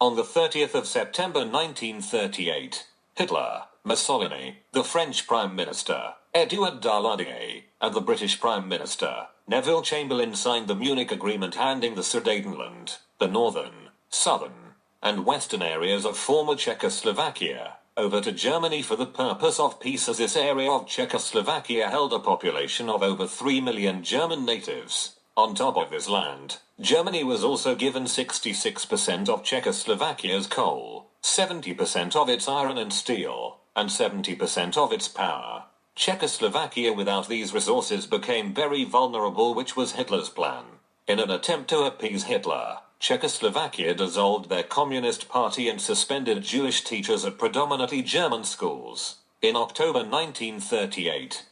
On the 30th of September 1938, Hitler, Mussolini, the French Prime Minister, Edouard Daladier, and the British Prime Minister, Neville Chamberlain signed the Munich Agreement handing the Sudetenland, the northern, southern, and western areas of former Czechoslovakia, over to Germany for the purpose of peace, as this area of Czechoslovakia held a population of over 3 million German natives. On top of this land, Germany was also given 66% of Czechoslovakia's coal, 70% of its iron and steel, and 70% of its power. Czechoslovakia without these resources became very vulnerable, which was Hitler's plan. In an attempt to appease Hitler, Czechoslovakia dissolved their Communist Party and suspended Jewish teachers at predominantly German schools. In October 1938,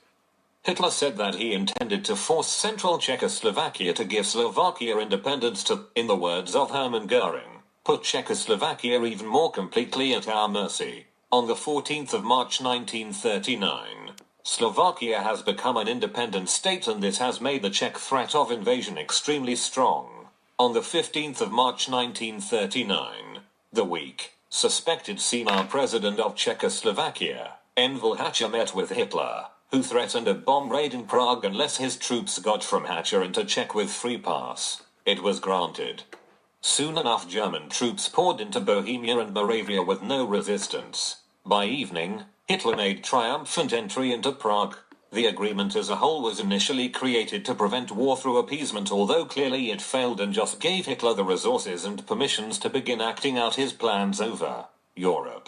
Hitler said that he intended to force central Czechoslovakia to give Slovakia independence to, in the words of Hermann Göring, put Czechoslovakia even more completely at our mercy. On the 14th of March 1939, Slovakia has become an independent state, and this has made the Czech threat of invasion extremely strong. On the 15th of March 1939, the weak, suspected senile president of Czechoslovakia, Enver Hoxha, met with Hitler, who threatened a bomb raid in Prague unless his troops got from Hoxha into Czech with free pass. It was granted. Soon enough, German troops poured into Bohemia and Moravia with no resistance. By evening, Hitler made triumphant entry into Prague. The agreement as a whole was initially created to prevent war through appeasement, although clearly it failed and just gave Hitler the resources and permissions to begin acting out his plans over Europe.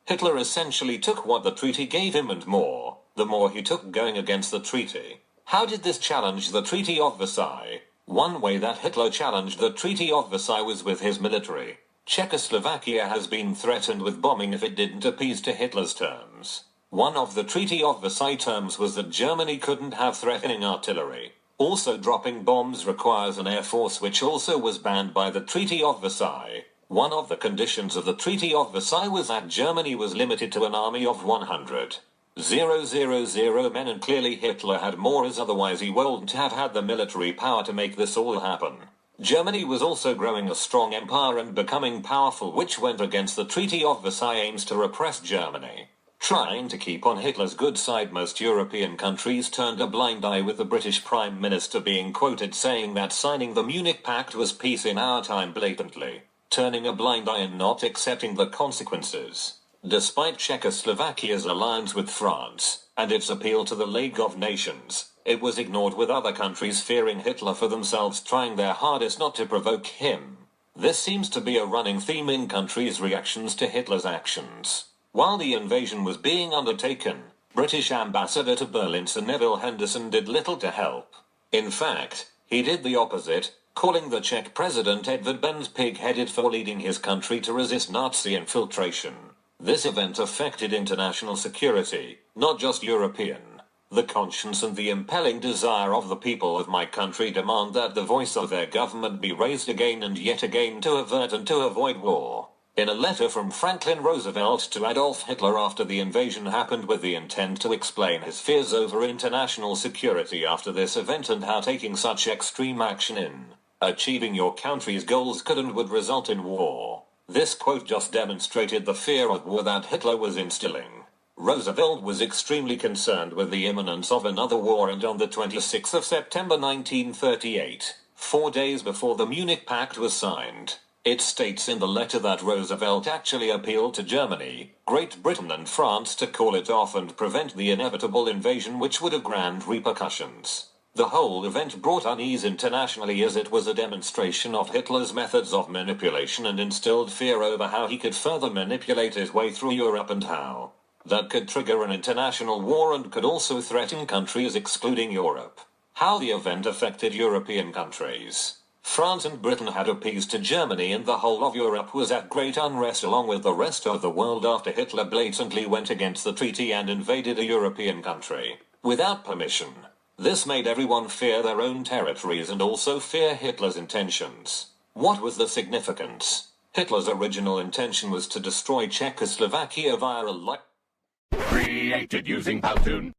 Hitler essentially took what the treaty gave him and more, the more he took going against the treaty. How did this challenge the Treaty of Versailles? One way that Hitler challenged the Treaty of Versailles was with his military. Czechoslovakia has been threatened with bombing if it didn't appease to Hitler's terms. One of the Treaty of Versailles terms was that Germany couldn't have threatening artillery. Also, dropping bombs requires an air force, which also was banned by the Treaty of Versailles. One of the conditions of the Treaty of Versailles was that Germany was limited to an army of 100,000 men, and clearly Hitler had more, as otherwise he wouldn't have had the military power to make this all happen. Germany was also growing a strong empire and becoming powerful, which went against the Treaty of Versailles' aims to repress Germany. Trying to keep on Hitler's good side, most European countries turned a blind eye, with the British Prime Minister being quoted saying that signing the Munich Pact was peace in our time, blatantly turning a blind eye and not accepting the consequences. Despite Czechoslovakia's alliance with France, and its appeal to the League of Nations, it was ignored, with other countries fearing Hitler for themselves, trying their hardest not to provoke him. This seems to be a running theme in countries' reactions to Hitler's actions. While the invasion was being undertaken, British Ambassador to Berlin Sir Neville Henderson did little to help. In fact, he did the opposite, calling the Czech President Edvard Beneš pig-headed for leading his country to resist Nazi infiltration. This event affected international security, not just European. The conscience and the impelling desire of the people of my country demand that the voice of their government be raised again and yet again to avert and to avoid war. In a letter from Franklin Roosevelt to Adolf Hitler after the invasion happened, with the intent to explain his fears over international security after this event and how taking such extreme action in achieving your country's goals could and would result in war. This quote just demonstrated the fear of war that Hitler was instilling. Roosevelt was extremely concerned with the imminence of another war, and on the 26th of September 1938, 4 days before the Munich Pact was signed, it states in the letter that Roosevelt actually appealed to Germany, Great Britain and France to call it off and prevent the inevitable invasion, which would have grand repercussions. The whole event brought unease internationally, as it was a demonstration of Hitler's methods of manipulation and instilled fear over how he could further manipulate his way through Europe, and how that could trigger an international war and could also threaten countries excluding Europe. How the event affected European countries. France and Britain had appeased to Germany, and the whole of Europe was at great unrest along with the rest of the world after Hitler blatantly went against the treaty and invaded a European country without permission. This made everyone fear their own territories and also fear Hitler's intentions. What was the significance? Hitler's original intention was to destroy Czechoslovakia via a created using Powtoon.